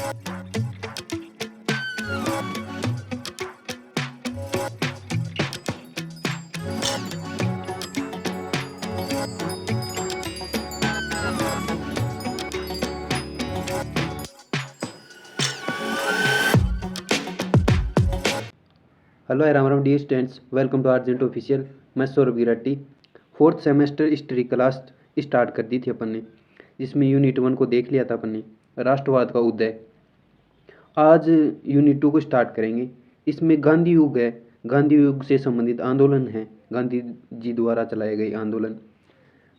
Hello Ram Ram dear students, welcome to urgent official. मैं Saurabh Girati. Fourth semester history class start कर दी थी अपन ने, जिसमें यूनिट 1 को देख लिया था अपन ने, राष्ट्रवाद का उदय। आज यूनिट 2 को स्टार्ट करेंगे। इसमें गांधी युग है, गांधी युग से संबंधित आंदोलन है, गांधी जी द्वारा चलाए गए आंदोलन।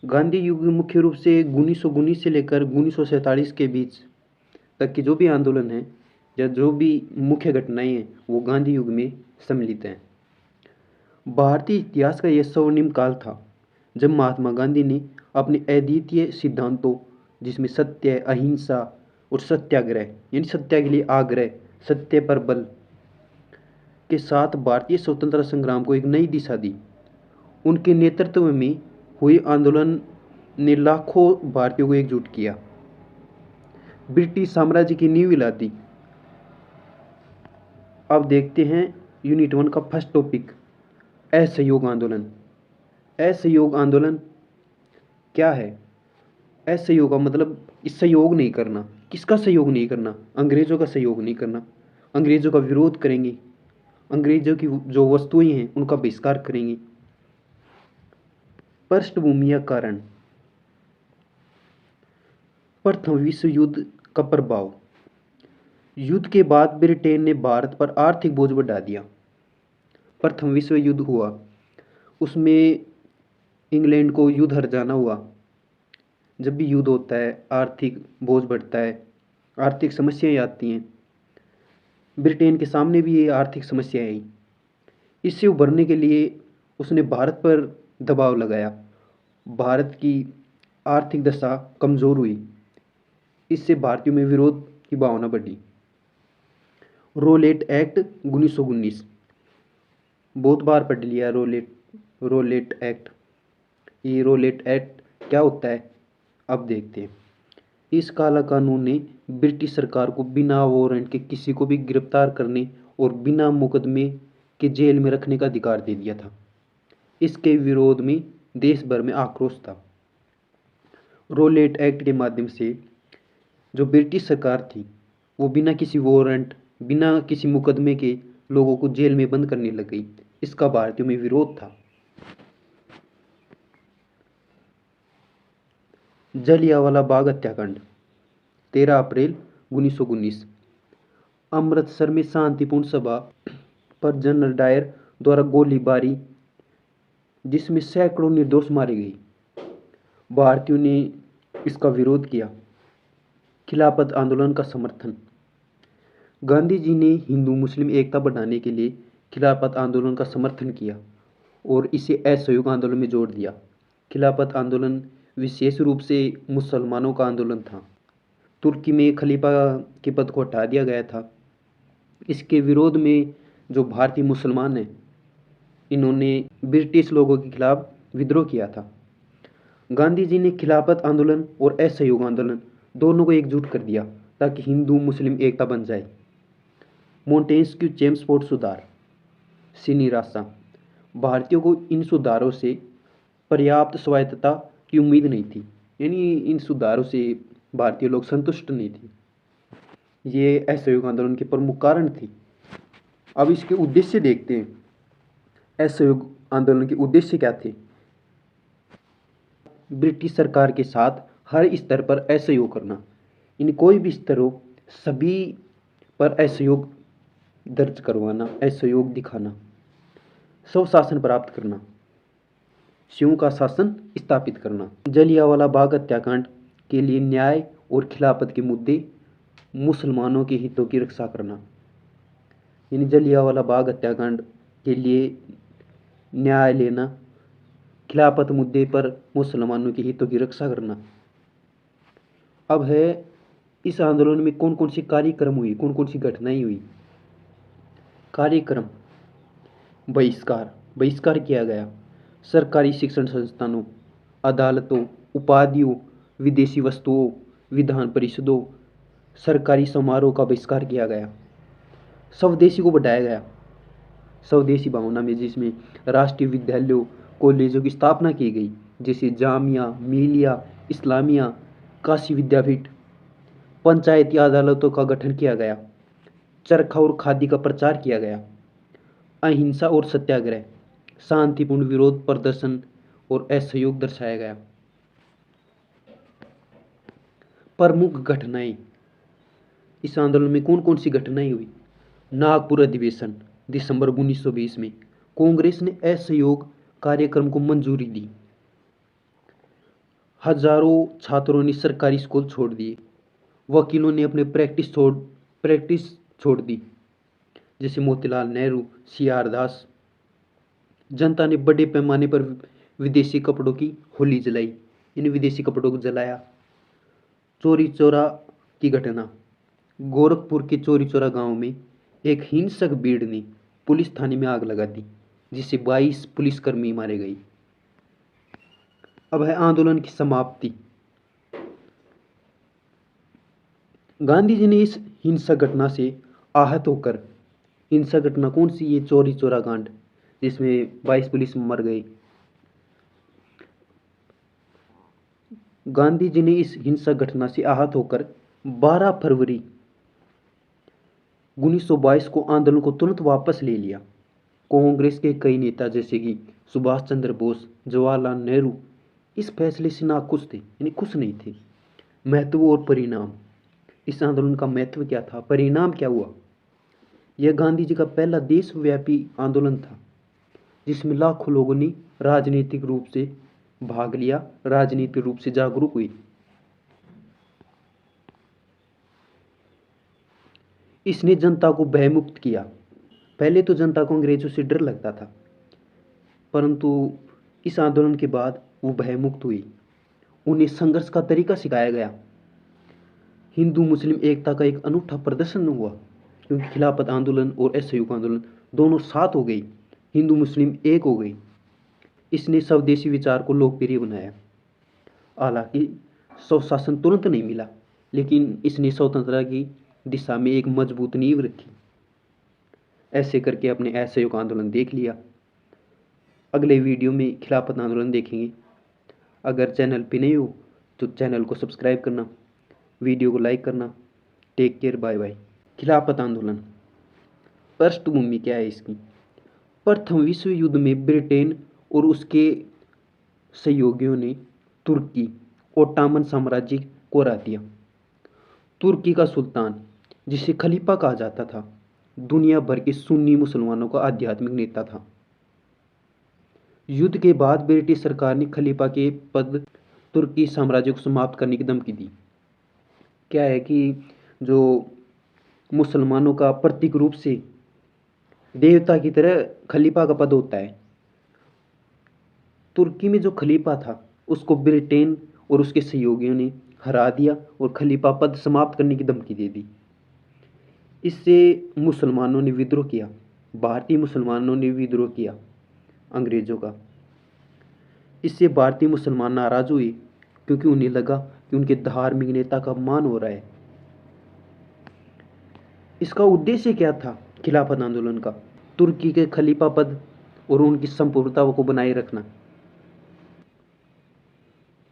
गांधी युग मुख्य रूप से 1919 से लेकर 1947 के बीच तक की जो भी आंदोलन है या जो भी मुख्य घटनाएं हैं वो गांधी युग में सम्मिलित हैं। भारतीय इतिहास का यह स्वर्णिम काल था जब महात्मा गांधी ने अपने अद्वितीय सिद्धांतों, जिसमें सत्य, अहिंसा और सत्याग्रह यानी सत्य के लिए आग्रह, सत्य पर बल के साथ भारतीय स्वतंत्रता संग्राम को एक नई दिशा दी। उनके नेतृत्व में हुए आंदोलन ने लाखों भारतीयों को एकजुट किया, ब्रिटिश साम्राज्य की नींव हिला दी। अब देखते हैं यूनिट 1 का फर्स्ट टॉपिक, असहयोग आंदोलन। असहयोग आंदोलन क्या है? असहयोग का मतलब सहयोग नहीं करना। किसका सहयोग नहीं करना? अंग्रेजों का सहयोग नहीं करना। अंग्रेजों का विरोध करेंगे, अंग्रेजों की जो वस्तुएं हैं उनका बहिष्कार करेंगे। पृष्ठभूमि या कारण, प्रथम विश्व युद्ध का प्रभाव। युद्ध के बाद ब्रिटेन ने भारत पर आर्थिक बोझ बढ़ा दिया। प्रथम विश्व युद्ध हुआ, उसमें इंग्लैंड को युद्ध हार जाना हुआ। जब भी युद्ध होता है आर्थिक बोझ बढ़ता है, आर्थिक समस्याएं आती हैं। ब्रिटेन के सामने भी ये आर्थिक समस्याएं आई। इससे उभरने के लिए उसने भारत पर दबाव लगाया। भारत की आर्थिक दशा कमज़ोर हुई, इससे भारतीयों में विरोध की भावना बढ़ी। रोलेट एक्ट 1919, बहुत बार पढ़ लिया। रोलेट एक्ट, ये रोलेट एक्ट क्या होता है अब देखते हैं। इस काला कानून ने ब्रिटिश सरकार को बिना वारंट के किसी को भी गिरफ्तार करने और बिना मुकदमे के जेल में रखने का अधिकार दे दिया था। इसके विरोध में देश भर में आक्रोश था। रोलेट एक्ट के माध्यम से जो ब्रिटिश सरकार थी वो बिना किसी वारंट, बिना किसी मुकदमे के लोगों को जेल में बंद करने लग गई। इसका भारतीयों में विरोध था। जलियांवाला बाग हत्याकांड, 13 अप्रैल 1919। अमृतसर में शांतिपूर्ण सभा पर जनरल डायर द्वारा गोलीबारी, जिसमें सैकड़ों निर्दोष मारे गए। भारतीयों ने इसका विरोध किया। खिलाफत आंदोलन का समर्थन, गांधी जी ने हिंदू मुस्लिम एकता बढ़ाने के लिए खिलाफत आंदोलन का समर्थन किया और इसे असहयोग आंदोलन में जोड़ दिया। खिलाफत आंदोलन विशेष रूप से मुसलमानों का आंदोलन था। तुर्की में खलीफा के पद को हटा दिया गया था। इसके विरोध में जो भारतीय मुसलमान हैं, इन्होंने ब्रिटिश लोगों के खिलाफ विद्रोह किया था। गांधी जी ने खिलाफत आंदोलन और असहयोग आंदोलन दोनों को एकजुट कर दिया ताकि हिंदू मुस्लिम एकता बन जाए। मोंटेस्क्यू चेम्सफोर्ड सुधार से निराशा, भारतीयों को इन सुधारों से पर्याप्त स्वायत्तता की उम्मीद नहीं थी, यानी इन सुधारों से भारतीय लोग संतुष्ट नहीं थे। ये असहयोग आंदोलन के प्रमुख कारण थी। अब इसके उद्देश्य देखते हैं। असहयोग आंदोलन के उद्देश्य क्या थे? ब्रिटिश सरकार के साथ हर स्तर पर असहयोग करना, इन कोई भी स्तर हो सभी पर असहयोग दर्ज करवाना, असहयोग दिखाना। स्वशासन प्राप्त करना, शिवों का शासन स्थापित करना। जलियांवाला बाग हत्याकांड के लिए न्याय और खिलाफत के मुद्दे, मुसलमानों के हितों की रक्षा करना। यानी जलियांवाला बाग हत्याकांड के लिए न्याय लेना, खिलाफत मुद्दे पर मुसलमानों के हितों की रक्षा करना। अब है इस आंदोलन में कौन कौन सी कार्यक्रम हुई, कौन कौन सी घटनाएं हुई। कार्यक्रम, बहिष्कार किया गया सरकारी शिक्षण संस्थानों, अदालतों, उपाधियों, विदेशी वस्तुओं, विधान परिषदों, सरकारी समारोह का बहिष्कार किया गया। स्वदेशी को बढ़ाया गया। स्वदेशी भावना में जिसमें राष्ट्रीय विद्यालयों कॉलेजों की स्थापना की गई, जैसे जामिया मिलिया इस्लामिया, काशी विद्यापीठ। पंचायती अदालतों का गठन किया गया। चरखा और खादी का प्रचार किया गया। अहिंसा और सत्याग्रह, शांतिपूर्ण विरोध प्रदर्शन और असहयोग दर्शाया गया। प्रमुख घटनाएं, इस आंदोलन में कौन कौन सी घटनाएं हुई? नागपुर अधिवेशन दिसंबर 1920 में कांग्रेस ने असहयोग कार्यक्रम को मंजूरी दी। हजारों छात्रों ने सरकारी स्कूल छोड़ दिए। वकीलों ने अपने प्रैक्टिस छोड़ दी, जैसे मोतीलाल नेहरू, सी.आर. दास। जनता ने बड़े पैमाने पर विदेशी कपड़ों की होली जलाई। इन विदेशी कपड़ों को जलाया। चोरी चोरा की घटना, गोरखपुर के चोरी चोरा गांव में एक हिंसक भीड़ ने पुलिस थाने में आग लगा दी, जिससे 22 पुलिसकर्मी मारे गए। अब है आंदोलन की समाप्ति। गांधी जी ने इस हिंसक घटना से आहत होकर, हिंसक घटना कौन सी? ये चोरी चोरा कांड, जिसमें 22 पुलिस मर गए। गांधी जी ने इस हिंसक घटना से आहत होकर 12 फरवरी 1922 को आंदोलन को तुरंत वापस ले लिया। कांग्रेस के कई नेता जैसे कि सुभाष चंद्र बोस, जवाहरलाल नेहरू इस फैसले से नाखुश थे, यानी खुश नहीं थे। महत्व और परिणाम, इस आंदोलन का महत्व क्या था, परिणाम क्या हुआ? यह गांधी जी का पहला देशव्यापी आंदोलन था, जिसमें लाखों लोगों ने राजनीतिक रूप से भाग लिया, राजनीतिक रूप से जागरूक हुई। इसने जनता को भयमुक्त किया। पहले तो जनता को अंग्रेजों से डर लगता था, परंतु इस आंदोलन के बाद वो भयमुक्त हुई। उन्हें संघर्ष का तरीका सिखाया गया। हिंदू मुस्लिम एकता का एक अनूठा प्रदर्शन हुआ, क्योंकि खिलाफत आंदोलन और असहयोग आंदोलन दोनों साथ हो गई, हिंदू मुस्लिम एक हो गई। इसने स्वदेशी विचार को लोकप्रिय बनाया। हालांकि स्वशासन तुरंत नहीं मिला, लेकिन इसने स्वतंत्रता की दिशा में एक मजबूत नींव रखी। ऐसे करके अपने असहयोग आंदोलन देख लिया। अगले वीडियो में खिलाफत आंदोलन देखेंगे। अगर चैनल पे नहीं हो तो चैनल को सब्सक्राइब करना, वीडियो को लाइक करना। Take care, bye bye. खिलाफत आंदोलन, पृष्ठभूमि क्या है इसकी? प्रथम विश्व युद्ध में ब्रिटेन और उसके सहयोगियों ने तुर्की ओटोमन साम्राज्य को हरा दिया। तुर्की का सुल्तान, जिसे खलीफा कहा जाता था, दुनिया भर के सुन्नी मुसलमानों का आध्यात्मिक नेता था। युद्ध के बाद ब्रिटिश सरकार ने खलीफा के पद तुर्की साम्राज्य को समाप्त करने की धमकी दी। क्या है कि जो मुसलमानों का प्रतीक रूप से देवता की तरह खलीफा का पद होता है, तुर्की में जो खलीफा था उसको ब्रिटेन और उसके सहयोगियों ने हरा दिया और खलीफा पद समाप्त करने की धमकी दे दी। इससे मुसलमानों ने विद्रोह किया, भारतीय मुसलमानों ने विद्रोह किया अंग्रेजों का। इससे भारतीय मुसलमान नाराज हुए, क्योंकि उन्हें लगा कि उनके धार्मिक नेता का अपमान हो रहा है। इसका उद्देश्य क्या था खिलाफत आंदोलन का? तुर्की के खलीफा पद और उनकी संपूर्णता को बनाए रखना,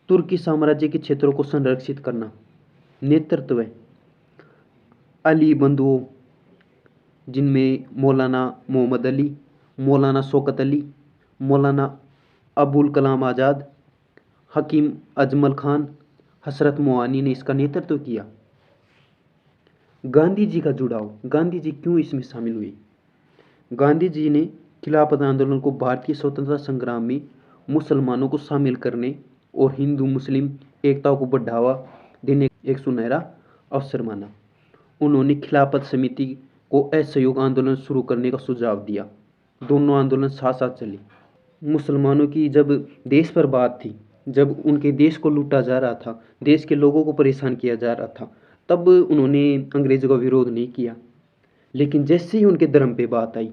तुर्की साम्राज्य के क्षेत्रों को संरक्षित करना। नेतृत्व अली बंधुओं, जिनमें मौलाना मोहम्मद अली, मौलाना शौकत अली, मौलाना अबुल कलाम आज़ाद, हकीम अजमल खान, हसरत मोहानी ने इसका नेतृत्व किया। गांधी जी का जुड़ाव, गांधी जी क्यों इसमें शामिल हुए? गांधी जी ने खिलाफत आंदोलन को भारतीय स्वतंत्रता संग्राम में मुसलमानों को शामिल करने और हिंदू मुस्लिम एकता को बढ़ावा देने एक सुनहरा अवसर माना। उन्होंने खिलाफत समिति को असहयोग आंदोलन शुरू करने का सुझाव दिया। दोनों आंदोलन साथ साथ चले। मुसलमानों की जब देश पर बात थी, जब उनके देश को लूटा जा रहा था, देश के लोगों को परेशान किया जा रहा था, तब उन्होंने अंग्रेज़ों का विरोध नहीं किया। लेकिन जैसे ही उनके धर्म पे बात आई,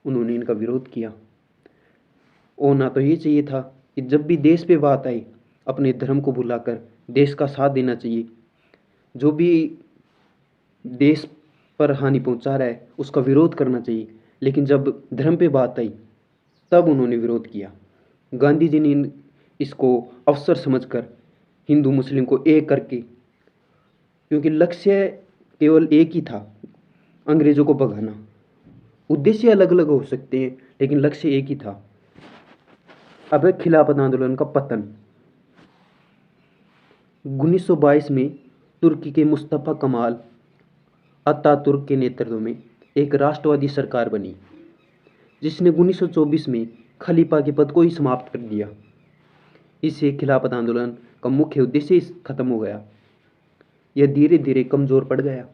उन्होंने इनका विरोध किया। होना तो ये चाहिए था कि जब भी देश पे बात आई, अपने धर्म को भुलाकर देश का साथ देना चाहिए। जो भी देश पर हानि पहुंचा रहा है उसका विरोध करना चाहिए, लेकिन जब धर्म पे बात आई तब उन्होंने विरोध किया। गांधी जी ने इसको अवसर समझकर हिंदू मुस्लिम को एक करके, क्योंकि लक्ष्य केवल एक ही था, अंग्रेजों को भगाना। उद्देश्य अलग अलग हो सकते हैं लेकिन लक्ष्य एक ही था। अब है खिलाफत आंदोलन का पतन। 1922 में तुर्की के मुस्तफा कमाल अतातुर्क के नेतृत्व में एक राष्ट्रवादी सरकार बनी, जिसने 1924 में खलीफा के पद को ही समाप्त कर दिया। इससे खिलाफत आंदोलन का मुख्य उद्देश्य खत्म हो गया। यह धीरे धीरे कमजोर पड़ गया।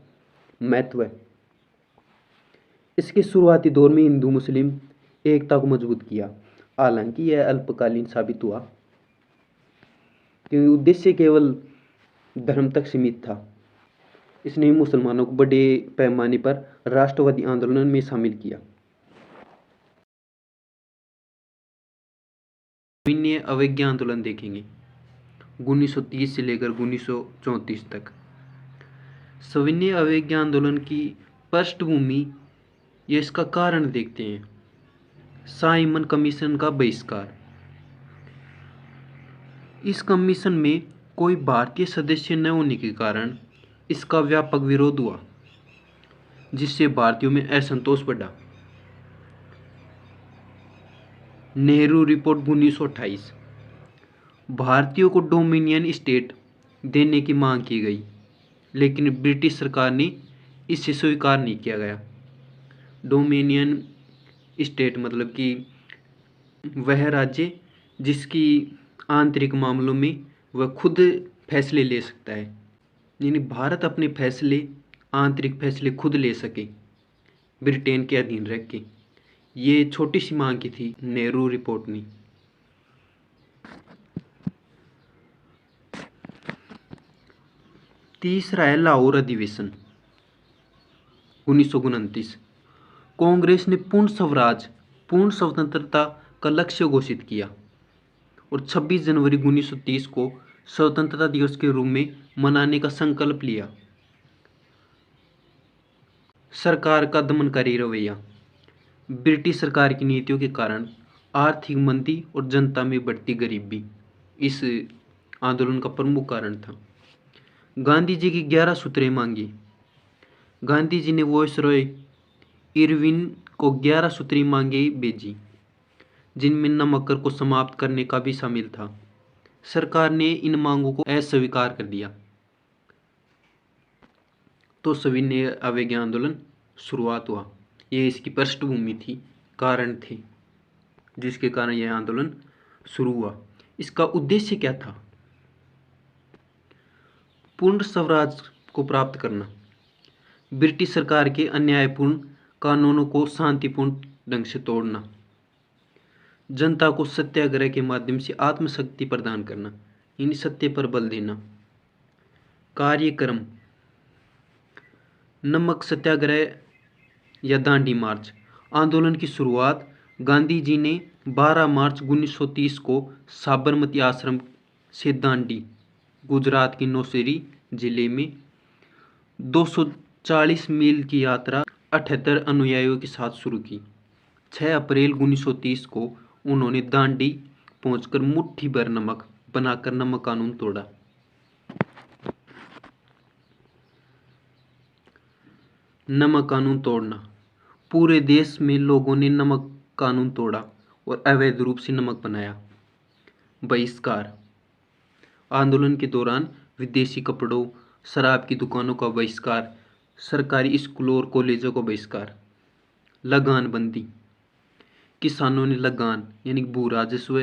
महत्व है, इसके शुरुआती दौर में हिंदू मुस्लिम एकता को मजबूत किया, हालांकि यह अल्पकालीन साबित हुआ क्योंकि उद्देश्य केवल धर्म तक सीमित था। इसने मुसलमानों को बड़े पैमाने पर राष्ट्रवादी आंदोलन में शामिल किया। सविनय अवज्ञा आंदोलन देखेंगे 1930 से लेकर 1934 तक। सविनय अवज्ञा आंदोलन की पृष्ठभूमि या इसका कारण देखते हैं। साइमन कमीशन का बहिष्कार। इस कमीशन में कोई भारतीय सदस्य न होने के कारण इसका व्यापक विरोध हुआ, जिससे भारतीयों में असंतोष बढ़ा। नेहरू रिपोर्ट 1928। भारतीयों को डोमिनियन स्टेट देने की मांग की गई, लेकिन ब्रिटिश सरकार ने इसे स्वीकार नहीं किया गया। डोमिनियन स्टेट मतलब कि वह राज्य जिसकी आंतरिक मामलों में वह खुद फैसले ले सकता है, यानी भारत अपने फैसले, आंतरिक फैसले खुद ले सके ब्रिटेन के अधीन रह के। ये छोटी सी मांग की थी नेहरू रिपोर्ट ने। तीसरा है लाहौर अधिवेशन 1929। कांग्रेस ने पूर्ण स्वराज, पूर्ण स्वतंत्रता का लक्ष्य घोषित किया और 26 जनवरी 1930 को स्वतंत्रता दिवस के रूप में मनाने का संकल्प लिया। सरकार का दमनकारी रवैया। ब्रिटिश सरकार की नीतियों के कारण आर्थिक मंदी और जनता में बढ़ती गरीबी इस आंदोलन का प्रमुख कारण था। गांधी जी की 11 सूत्रें मांगी। गांधी जी ने वॉयसरॉय इरविन को 11 सूत्री मांगे भेजी, जिनमें नमक कर को समाप्त करने का भी शामिल था। सरकार ने इन मांगों को अस्वीकार कर दिया, तो सविनय अवज्ञा आंदोलन शुरुआत हुआ। ये इसकी पृष्ठभूमि थी, कारण थे जिसके कारण यह आंदोलन शुरू हुआ। इसका उद्देश्य क्या था? पूर्ण स्वराज को प्राप्त करना, ब्रिटिश सरकार के अन्यायपूर्ण कानूनों को शांतिपूर्ण ढंग से तोड़ना, जनता को सत्याग्रह के माध्यम से आत्मशक्ति प्रदान करना, इन सत्य पर बल देना। कार्यक्रम: नमक सत्याग्रह या दांडी मार्च। आंदोलन की शुरुआत गांधी जी ने 12 मार्च 1930 को साबरमती आश्रम से दांडी, गुजरात के नौशेरा जिले में 240 मील की यात्रा 78 अनुयायियों के साथ शुरू की। 6 अप्रैल 1930 को उन्होंने दांडी पहुंचकर मुट्ठी भर नमक बनाकर नमक कानून तोड़ा। नमक कानून तोड़ना। पूरे देश में लोगों ने नमक कानून तोड़ा और अवैध रूप से नमक बनाया। बहिष्कार। आंदोलन के दौरान विदेशी कपड़ों, शराब की दुकानों का बहिष्कार, सरकारी स्कूलों और कॉलेजों का बहिष्कार। लगान बंदी। किसानों ने लगान यानी भू राजस्व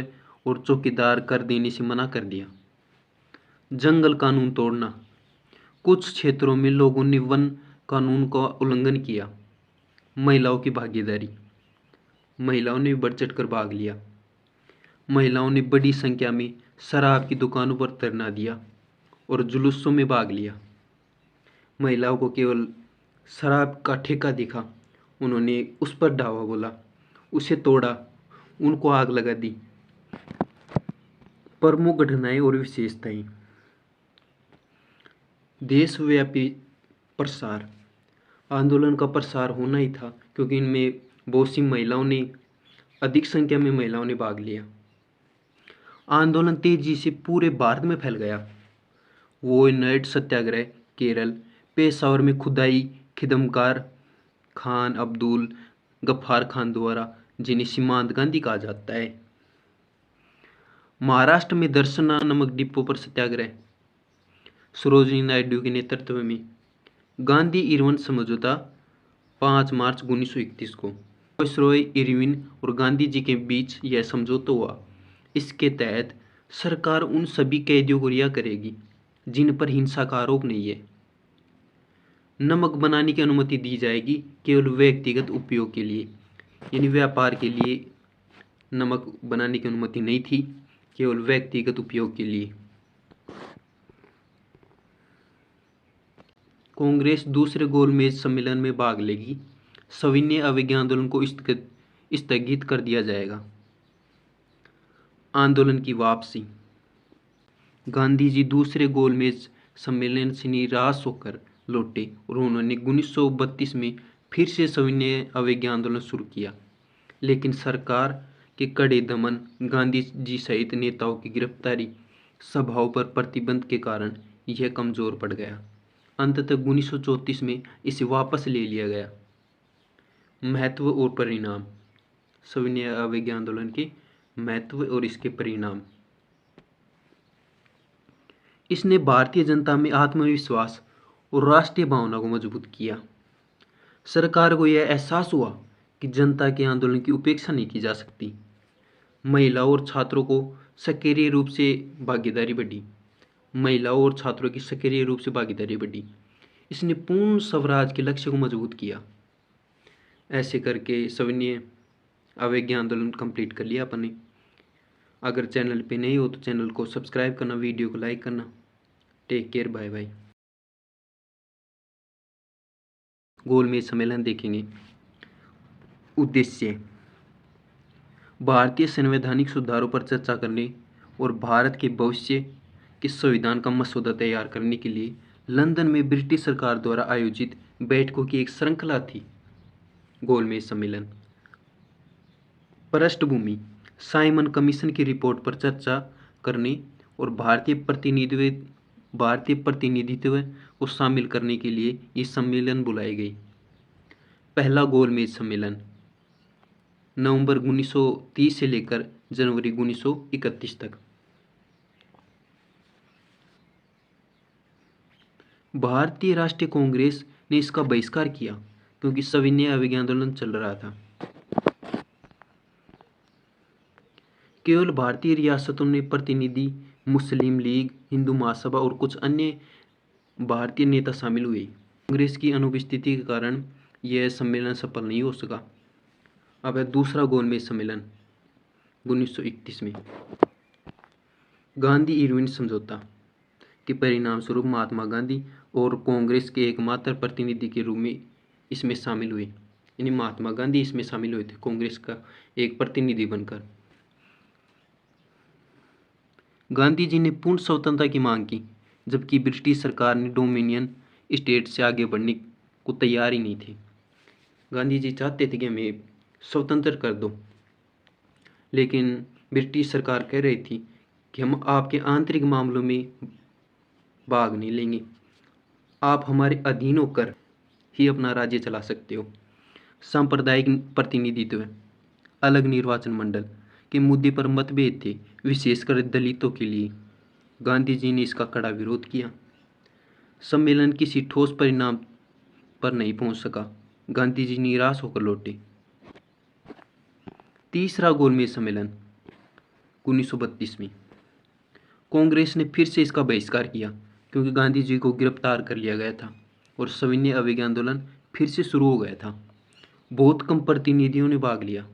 और चौकीदार कर देने से मना कर दिया। जंगल कानून तोड़ना। कुछ क्षेत्रों में लोगों ने वन कानून का उल्लंघन किया। महिलाओं की भागीदारी। महिलाओं ने बढ़ चढ़कर भाग लिया। महिलाओं ने बड़ी संख्या में शराब की दुकानों पर धरना दिया और जुलूसों में भाग लिया। महिलाओं को केवल शराब का ठेका दिखा, उन्होंने उस पर धावा बोला, उसे तोड़ा, उनको आग लगा दी। प्रमुख घटनाएं और विशेषताएं। देशव्यापी प्रसार। आंदोलन का प्रसार होना ही था क्योंकि इनमें बहुत सी महिलाओं ने, अधिक संख्या में महिलाओं ने भाग लिया। आंदोलन तेजी से पूरे भारत में फैल गया। वोयनाड सत्याग्रह केरल, पेशावर में खुदाई खिदमगार खान अब्दुल गफ्फार खान द्वारा, जिन्हें सीमांत गांधी कहा जाता है। महाराष्ट्र में दर्शना नमक डिपो पर सत्याग्रह, सरोजिनी नायडू के नेतृत्व में। गांधी इरविन समझौता 5 मार्च 1931 को वायसरॉय इरविन और गांधी जी के बीच यह समझौता हुआ। इसके तहत सरकार उन सभी कैदियों को रिहा करेगी जिन पर हिंसा का आरोप नहीं है। नमक बनाने की अनुमति दी जाएगी केवल व्यक्तिगत उपयोग के लिए, यानी व्यापार के लिए नमक बनाने की अनुमति नहीं थी, केवल व्यक्तिगत उपयोग के लिए। कांग्रेस दूसरे गोलमेज सम्मेलन में भाग लेगी। सविनय अवज्ञा आंदोलन को स्थगित कर दिया जाएगा। आंदोलन की वापसी। गांधी जी दूसरे गोलमेज सम्मेलन से निराश होकर लौटे और उन्होंने 1932 में फिर से सविनय अवज्ञा आंदोलन शुरू किया, लेकिन सरकार के कड़े दमन, गांधी जी सहित नेताओं की गिरफ्तारी, सभाओं पर प्रतिबंध के कारण यह कमजोर पड़ गया। अंततः 1934 में इसे वापस ले लिया गया। महत्व और परिणाम। सविनय अवज्ञा आंदोलन के महत्व और इसके परिणाम। इसने भारतीय जनता में आत्मविश्वास और राष्ट्रीय भावना को मजबूत किया। सरकार को यह एहसास हुआ कि जनता के आंदोलन की उपेक्षा नहीं की जा सकती। महिलाओं और छात्रों को सक्रिय रूप से भागीदारी बढ़ी। महिलाओं और छात्रों की सक्रिय रूप से भागीदारी बढ़ी। इसने पूर्ण स्वराज के लक्ष्य को मजबूत किया। ऐसे करके सविनय अवज्ञा आंदोलन कंप्लीट कर लिया अपने। अगर चैनल पे नहीं हो तो चैनल को सब्सक्राइब करना, वीडियो को लाइक करना। Take care, bye bye. गोलमेज सम्मेलन देखेंगे। उद्देश्य: भारतीय संवैधानिक सुधारों पर चर्चा करने और भारत के भविष्य के संविधान का मसौदा तैयार करने के लिए लंदन में ब्रिटिश सरकार द्वारा आयोजित बैठकों की एक श्रृंखला थी। गोलमेज सम्मेलन। पृष्ठभूमि: साइमन कमीशन की रिपोर्ट पर चर्चा करने और भारतीय प्रतिनिधित्व को शामिल करने के लिए ये सम्मेलन बुलाए गए। पहला गोलमेज सम्मेलन नवंबर 1930 से लेकर जनवरी 1931 तक। भारतीय राष्ट्रीय कांग्रेस ने इसका बहिष्कार किया क्योंकि सविनय अवज्ञा आंदोलन चल रहा था। केवल भारतीय रियासतों ने प्रतिनिधि, मुस्लिम लीग, हिंदू महासभा और कुछ अन्य भारतीय नेता शामिल हुए। कांग्रेस की अनुपस्थिति के कारण यह सम्मेलन सफल नहीं हो सका। अब है दूसरा गोलमेज सम्मेलन 1931 में। गांधी इरविन समझौता के परिणाम स्वरूप महात्मा गांधी और कांग्रेस के एकमात्र प्रतिनिधि के रूप में इसमें शामिल हुए, यानी महात्मा गांधी इसमें शामिल हुए थे कांग्रेस का एक प्रतिनिधि बनकर। गांधी जी ने पूर्ण स्वतंत्रता की मांग की, जबकि ब्रिटिश सरकार ने डोमिनियन स्टेट से आगे बढ़ने को तैयार ही नहीं थे। गांधी जी चाहते थे कि हमें स्वतंत्र कर दो, लेकिन ब्रिटिश सरकार कह रही थी कि हम आपके आंतरिक मामलों में भाग नहीं लेंगे, आप हमारे अधीन होकर ही अपना राज्य चला सकते हो। सांप्रदायिक प्रतिनिधित्व, अलग निर्वाचन मंडल के मुद्दे पर मतभेद थे, विशेषकर दलितों के लिए। गांधी जी ने इसका कड़ा विरोध किया। सम्मेलन किसी ठोस परिणाम पर नहीं पहुंच सका। गांधी जी निराश होकर लौटे। तीसरा गोलमेज सम्मेलन 1932 में। कांग्रेस ने फिर से इसका बहिष्कार किया क्योंकि गांधी जी को गिरफ्तार कर लिया गया था और सविनय अवज्ञा आंदोलन फिर से शुरू हो गया था। बहुत कम प्रतिनिधियों ने भाग लिया।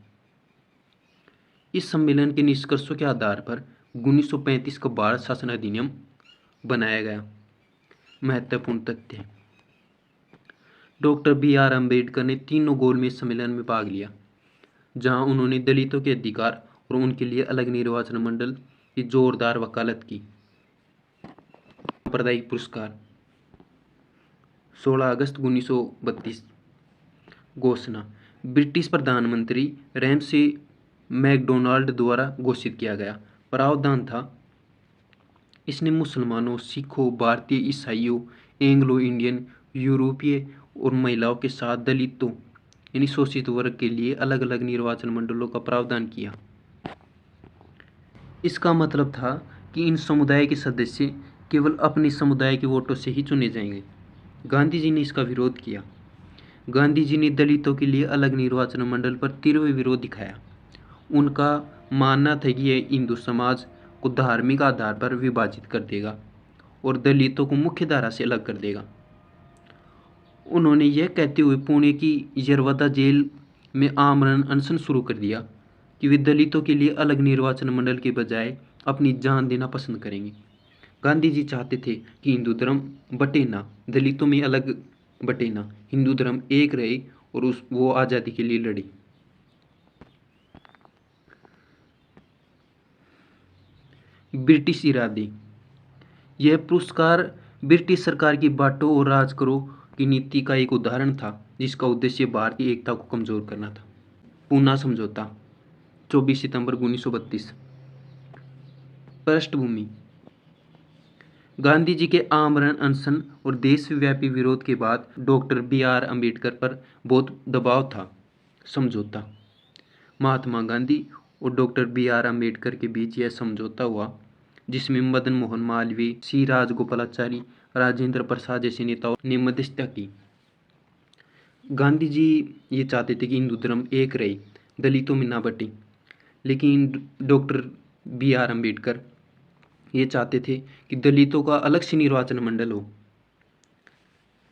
इस सम्मेलन के निष्कर्षों के आधार पर 1935 का भारत शासन अधिनियम बनाया गया। महत्वपूर्ण तथ्य: डॉक्टर BR अम्बेडकर ने तीनों गोलमेज सम्मेलन में भाग लिया, जहां उन्होंने दलितों के अधिकार और उनके लिए अलग निर्वाचन मंडल की जोरदार वकालत की। सांप्रदायिक पुरस्कार: 16 अगस्त 1932। घोषणा ब्रिटिश प्रधानमंत्री रैमसे मैकडोनाल्ड द्वारा घोषित किया गया। प्रावधान था, इसने मुसलमानों, सिखों, भारतीय ईसाइयों, एंग्लो इंडियन, यूरोपीय और महिलाओं के साथ दलितों यानी शोषित वर्ग के लिए अलग अलग निर्वाचन मंडलों का प्रावधान किया। इसका मतलब था कि इन समुदाय के सदस्य केवल अपने समुदाय के वोटों से ही चुने जाएंगे। गांधी जी ने इसका विरोध किया। गांधी जी ने दलितों के लिए अलग निर्वाचन मंडल पर तीव्र विरोध दिखाया। उनका मानना था कि यह हिंदू समाज को धार्मिक आधार पर विभाजित कर देगा और दलितों को मुख्य धारा से अलग कर देगा। उन्होंने यह कहते हुए पुणे की यरवदा जेल में आमरण अनशन शुरू कर दिया कि वे दलितों के लिए अलग निर्वाचन मंडल के बजाय अपनी जान देना पसंद करेंगे। गांधी जी चाहते थे कि हिंदू धर्म बटे ना, दलितों में अलग बटे ना, हिंदू धर्म एक रहे और वो आज़ादी के लिए लड़े। ब्रिटिश इरादे। यह पुरस्कार ब्रिटिश सरकार की बांटो और राज करो की नीति का एक उदाहरण था, जिसका उद्देश्य भारतीय एकता को कमजोर करना था। पूना समझौता 24 सितंबर 1932। पृष्ठभूमि गांधी जी के आमरण अनशन और देशव्यापी विरोध के बाद डॉक्टर बी.आर. अम्बेडकर पर बहुत दबाव था। समझौता महात्मा गांधी और डॉक्टर बी.आर. अम्बेडकर के बीच यह समझौता हुआ, जिसमें मदन मोहन मालवीय, सी राजगोपालाचारी, राजेंद्र प्रसाद जैसे नेताओं ने मध्यस्थता की। गांधी जी ये चाहते थे कि हिंदू धर्म एक रहे, दलितों में ना बटे, लेकिन डॉक्टर बी.आर. अम्बेडकर ये चाहते थे कि दलितों का अलग से निर्वाचन मंडल हो।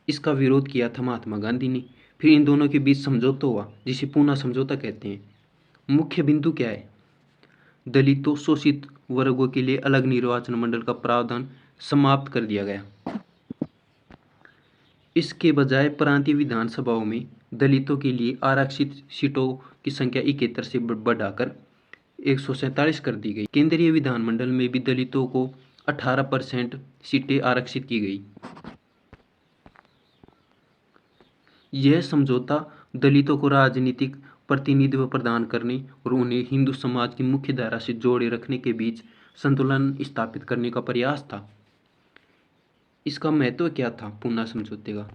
इसका विरोध किया था महात्मा गांधी ने। फिर इन दोनों के बीच समझौता हुआ, जिसे पूना समझौता कहते हैं। मुख्य बिंदु क्या है? दलितों, शोषित वर्गों के लिए अलग निर्वाचन मंडल का प्रावधान समाप्त कर दिया गया। इसके बजाय प्रांतीय विधानसभाओं में दलितों के लिए आरक्षित सीटों की संख्या 71 से बढ़ाकर 147 कर दी गई। केंद्रीय विधानमंडल में भी दलितों को 18% सीटें आरक्षित की गई। यह समझौता दलितों को राजनीतिक प्रतिनिधित्व प्रदान करने और उन्हें हिंदू समाज की मुख्य धारा से जोड़े रखने के बीच संतुलन स्थापित करने का प्रयास था। इसका महत्व क्या था पूना समझौते का?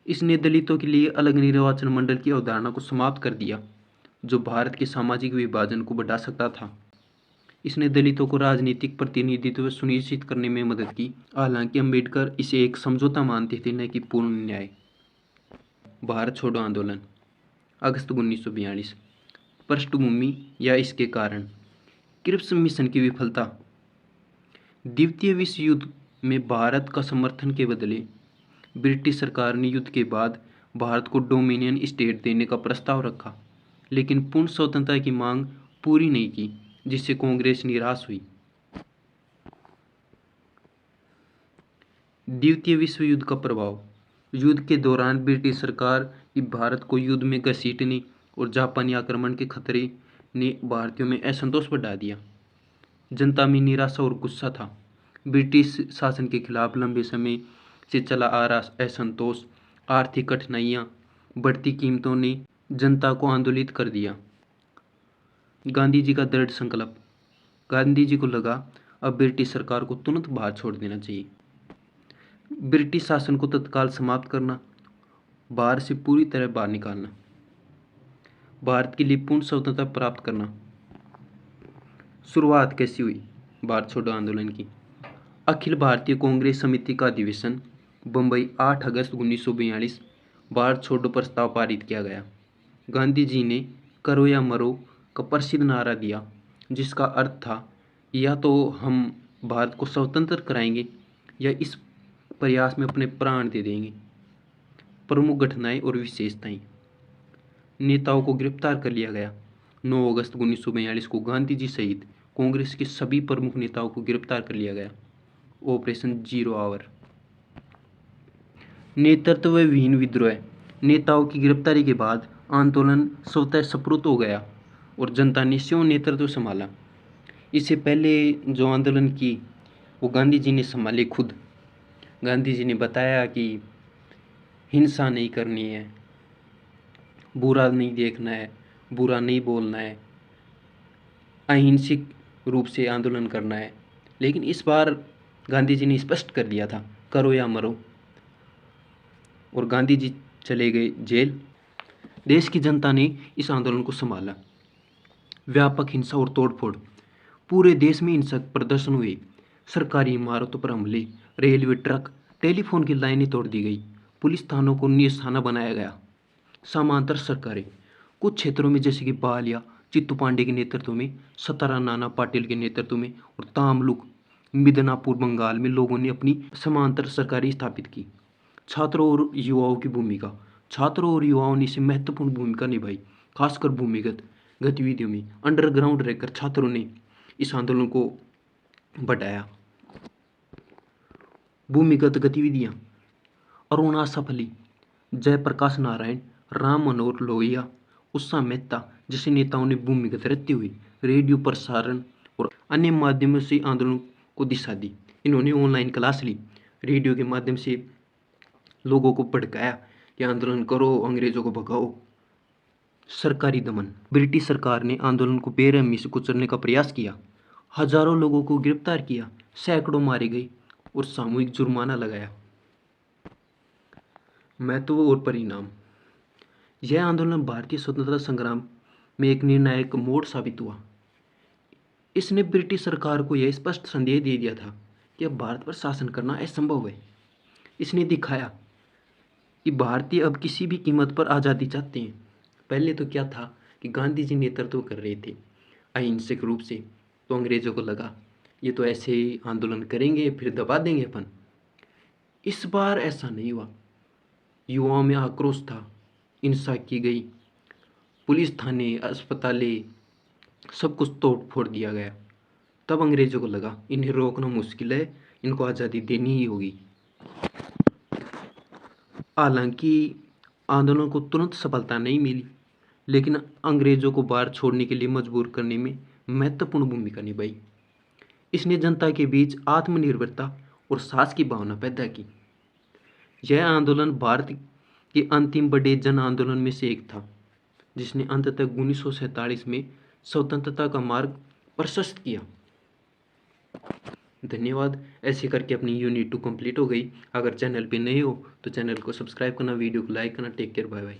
इसने दलितों के लिए अलग निर्वाचन मंडल की अवधारणा को समाप्त कर दिया, जो भारत के सामाजिक विभाजन को बढ़ा सकता था। इसने दलितों को राजनीतिक प्रतिनिधित्व सुनिश्चित करने में मदद की। हालांकि अम्बेडकर इसे एक समझौता मानते थे, न कि पूर्ण न्याय। भारत छोड़ो आंदोलन अगस्त 1942। पृष्ठभूमि या इसके कारण। क्रिप्स मिशन की विफलता। द्वितीय विश्व युद्ध में भारत का समर्थन के बदले ब्रिटिश सरकार ने युद्ध के बाद भारत को डोमिनियन स्टेट देने का प्रस्ताव रखा, लेकिन पूर्ण स्वतंत्रता की मांग पूरी नहीं की, जिससे कांग्रेस निराश हुई। द्वितीय विश्व युद्ध का प्रभाव। युद्ध के दौरान ब्रिटिश सरकार की भारत को युद्ध में घसीटने और जापानी आक्रमण के खतरे ने भारतीयों में असंतोष बढ़ा दिया। जनता में निराशा और गुस्सा था। ब्रिटिश शासन के खिलाफ लंबे समय से चला आ रहा असंतोष, आर्थिक कठिनाइयाँ, बढ़ती कीमतों ने जनता को आंदोलित कर दिया। गांधी जी का दृढ़ संकल्प। गांधी जी को लगा अब ब्रिटिश सरकार को तुरंत बाहर छोड़ देना चाहिए। ब्रिटिश शासन को तत्काल समाप्त करना, बाहर से पूरी तरह बाहर निकालना, भारत के लिए पूर्ण स्वतंत्रता प्राप्त करना। शुरुआत कैसी हुई भारत छोड़ो आंदोलन की? अखिल भारतीय कांग्रेस समिति का अधिवेशन बम्बई 8 अगस्त 1942। भारत छोड़ो प्रस्ताव पारित किया गया। गांधी जी ने करो या मरो का प्रसिद्ध नारा दिया, जिसका अर्थ था या तो हम भारत को स्वतंत्र कराएंगे या इस प्रयास में अपने प्राण दे देंगे। प्रमुख घटनाएं और विशेषताएं। नेताओं को गिरफ्तार कर लिया गया। 9 अगस्त 1942 को गांधी जी सहित कांग्रेस के सभी प्रमुख नेताओं को गिरफ्तार कर लिया गया। Operation zero hour. नेतृत्व विहीन विद्रोह। नेताओं की गिरफ्तारी के बाद आंदोलन स्वतः स्फुरित हो गया और जनता ने स्वयं नेतृत्व संभाला। इससे पहले जो आंदोलन की वो गांधी जी ने संभाले खुद। गांधी जी ने बताया कि हिंसा नहीं करनी है, बुरा नहीं देखना है, बुरा नहीं बोलना है, अहिंसक रूप से आंदोलन करना है। लेकिन इस बार गांधी जी ने स्पष्ट कर दिया था, करो या मरो। और गांधी जी चले गए जेल। देश की जनता ने इस आंदोलन को संभाला। व्यापक हिंसा और तोड़फोड़, पूरे देश में हिंसक प्रदर्शन हुए, सरकारी इमारतों पर हमले, रेलवे ट्रक, टेलीफोन की लाइनें तोड़ दी गई, पुलिस थानों को निशाना बनाया गया। समांतर सरकारें, कुछ क्षेत्रों में जैसे कि बालिया चित्तू पांडे के नेतृत्व में, सतारा नाना पाटिल के नेतृत्व में और तामलुक मिदनापुर बंगाल में लोगों ने अपनी समांतर सरकारें स्थापित की। छात्रों और युवाओं की भूमिका, छात्रों और युवाओं ने इसमें महत्वपूर्ण भूमिका निभाई, खासकर भूमिगत गतिविधियों में। अंडरग्राउंड रहकर छात्रों ने इस आंदोलन को बढ़ाया। भूमिगत गतिविधियां, अरुणा सफली, जयप्रकाश नारायण, राम मनोहर लोहिया, उषा मेहता जैसे नेताओं ने भूमिगत रहते हुए रेडियो प्रसारण और अन्य माध्यमों से आंदोलन को दिशा दी। इन्होंने ऑनलाइन क्लास ली, रेडियो के माध्यम से लोगों को भड़काया कि आंदोलन करो, अंग्रेजों को भगाओ। सरकारी दमन, ब्रिटिश सरकार ने आंदोलन को बेरहमी से कुचलने का प्रयास किया, हजारों लोगों को गिरफ्तार किया, सैकड़ों मारे गए और सामूहिक जुर्माना लगाया। महत्व और परिणाम, यह आंदोलन भारतीय स्वतंत्रता संग्राम में एक निर्णायक मोड़ साबित हुआ। इसने ब्रिटिश सरकार को यह स्पष्ट संदेश दे दिया था कि अब भारत पर शासन करना असंभव है। इसने दिखाया कि भारतीय अब किसी भी कीमत पर आज़ादी चाहते हैं। पहले तो क्या था कि गांधी जी नेतृत्व कर रहे थे अहिंसक रूप से, तो अंग्रेजों को लगा ये तो ऐसे ही आंदोलन करेंगे फिर दबा देंगे अपन। इस बार ऐसा नहीं हुआ। युवाओं में आक्रोश था, हिंसा की गई, पुलिस थाने, अस्पतालें, सब कुछ तोड़ फोड़ दिया गया। तब अंग्रेजों को लगा इन्हें रोकना मुश्किल है, इनको आज़ादी देनी ही होगी। हालांकि आंदोलन को तुरंत सफलता नहीं मिली, लेकिन अंग्रेजों को बाहर छोड़ने के लिए मजबूर करने में महत्वपूर्ण भूमिका निभाई। इसने जनता के बीच आत्मनिर्भरता और साहस की भावना पैदा की। यह आंदोलन भारत के अंतिम बड़े जन आंदोलन में से एक था, जिसने अंततः 1947 में स्वतंत्रता का मार्ग प्रशस्त किया। धन्यवाद। ऐसे करके अपनी यूनिट 2 कंप्लीट हो गई। अगर चैनल पे नए हो तो चैनल को सब्सक्राइब करना, वीडियो को लाइक करना। Take care, bye bye.